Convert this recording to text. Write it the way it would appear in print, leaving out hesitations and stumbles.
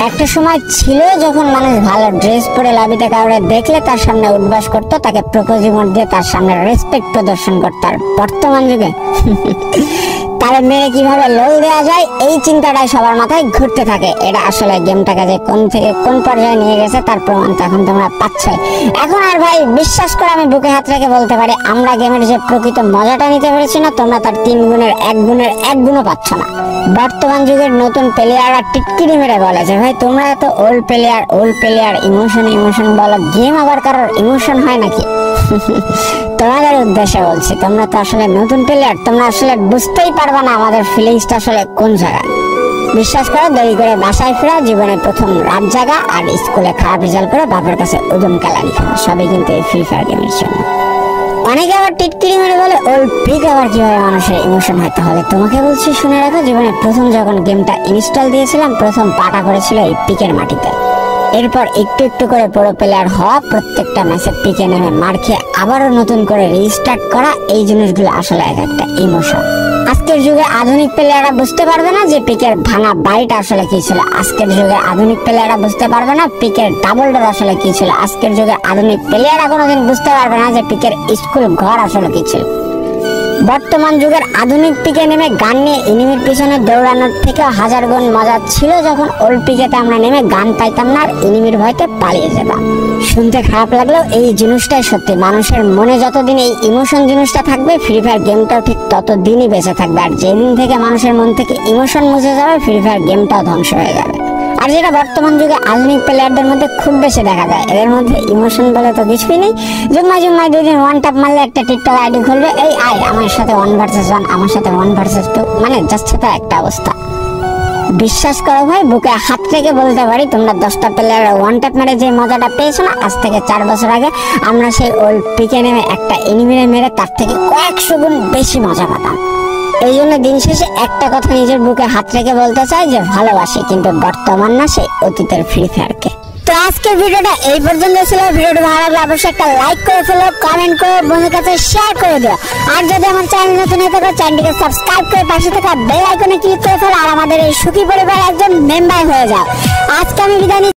একটা সময় ছিল যখন মানুষ ভালো ড্রেস পরে লাবিতে কাউরে দেখলে তার সামনে উদ্বাস করতো, তাকে প্রপোজ ইমোট দিয়ে তার সামনে রেসপেক্ট প্রদর্শন করতো। আর বর্তমান যুগে তারে মেরে কিভাবে লোল দেওয়া যায় এই চিন্তাটাই সবার মাথায় ঘুরতে থাকে। এটা আসলে গেমটাকে যে কোন থেকে কোন পর্যায়ে নিয়ে গেছে তার প্রমাণ তো এখন তোমরা পাচ্ছই। এখন আর ভাই বিশ্বাস করে আমি বুকে হাত রেখে বলতে পারি, আমরা গেমের যে প্রকৃত মজাটা নিতে পেরেছি না, তোমরা তার 3 গুণের 1 গুণও পাচ্ছ না। বর্তমান যুগের নতুন প্লেয়াররা টিটকিরি মেরে বলেছে, ভাই তোমরা তো ওল্ড প্লেয়ার ইমোশন বলো, গেম আবার কারোর ইমোশন হয় নাকি? তোমাদের উদ্দেশ্যে বলছি, তোমরা তো আসলে নতুন প্লেয়ার, তোমরা আসলে বুঝতেই পারবে না আমাদের ফিলিংসটা আসলে কোন জায়গায়। বিশ্বাস করো, দেরি করে বাসায় ফেরা, জীবনে প্রথম রাত জাগা, আর স্কুলে খারাপ রেজাল্ট করে বাপের কাছে ওজন কালারি খাওয়া, সবই কিন্তু এই ফ্রি ফায়ার গেমের জন্য। অনেকে আবার টিটকিরি মেরে বলে ওল্ড পিক আবার কিভাবে মানুষের ইমোশন হতে হবে। তোমাকে বলছি শুনে রাখো, জীবনে প্রথম যখন গেমটা ইনস্টল দিয়েছিলাম, প্রথম পাটা করেছিল এই পিকের মাটিতে। এরপর একটু একটু করে পুরো প্লেয়ার হওয়া, প্রত্যেকটা ম্যাচে পিকে নেমে মার খেয়ে আবারও নতুন করে রিস্টার্ট করা, এই জিনিসগুলো আসলে এক একটা ইমোশন। আজকের যুগে আধুনিক প্লেয়াররা বুঝতে পারবে না যে পিকের ভাঙা বাড়িটা আসলে কি ছিল। আজকের যুগে আধুনিক প্লেয়াররা বুঝতে পারবে না পিকের ডাবল ডোর আসলে কি ছিল। আজকের যুগে আধুনিক প্লেয়াররা কোনোদিন বুঝতে পারবে না যে পিকের স্কুল ঘর আসলে কি ছিল। বর্তমান যুগের আধুনিক পিকে নেমে গান নিয়ে এনিমির পিছনে দৌড়ানোর থেকে 1000 গুণ মজা ছিল যখন ওল্ড পিকেতে আমরা নেমে গান পাইতাম না আর এনিমির ভয়তে পালিয়ে যেতাম। শুনতে খারাপ লাগলেও এই জিনিসটাই সত্যি, মানুষের মনে যতদিন এই ইমোশন জিনিসটা থাকবে, ফ্রি ফায়ার গেমটাও ঠিক ততদিনই বেঁচে থাকবে। আর যেদিন থেকে মানুষের মন থেকে ইমোশন মুছে যাবে, ফ্রি ফায়ার গেমটাও ধ্বংস হয়ে যাবে। আর যেটা বর্তমান যুগে আধুনিক প্লেয়ারদের মধ্যে খুব বেশি দেখা যায়, এদের মধ্যে ইমোশন বলে তো কিছুই নেই। জুম্মায় 2 দিন ওয়ান ট্যাপ মারলে একটা টিকটক আইডি খুলবে, এই আয় আমার সাথে 1 ভার্সেস 1, আমার সাথে 1 ভার্সেস 2, মানে যাচ্ছে তো একটা অবস্থা। বিশ্বাস করো ভাই, বুকে হাত রেখে বলতে পারি, তোমরা 10টা প্লেয়ার ওয়ান ট্যাপ মেরে যে মজাটা পেয়েছো না, আজ থেকে 4 বছর আগে আমরা সেই ওল্ড পিকে নেমে একটা এনিমিরে মেরে তার থেকে কয়েকশো গুণ বেশি মজা পেতাম। এই জন্য দিন শেষে একটা কথা নিজের বুকে হাত রেখে বলতে চাই যে ভালোবাসি, কিন্তু বর্তমান না, সেই অতীতের ফ্রি ফায়ারকে। তো আজকের ভিডিওটা এই পর্যন্ত ছিল। ভিডিওটা ভালো লাগলে অবশ্যই একটা লাইক করে ফেলো, কমেন্ট করে বন্ধুদের কাছে শেয়ার করে দিও। আর যদি আমার চ্যানেল নতুন হয়ে থাকে, চ্যানেলটিকে সাবস্ক্রাইব করে পাশে থাকা বেল আইকনে ক্লিক করে ফেলো আর আমাদের এই সুখী পরিবারের একজন মেম্বার হয়ে যাও। আজকে আমি বিদায়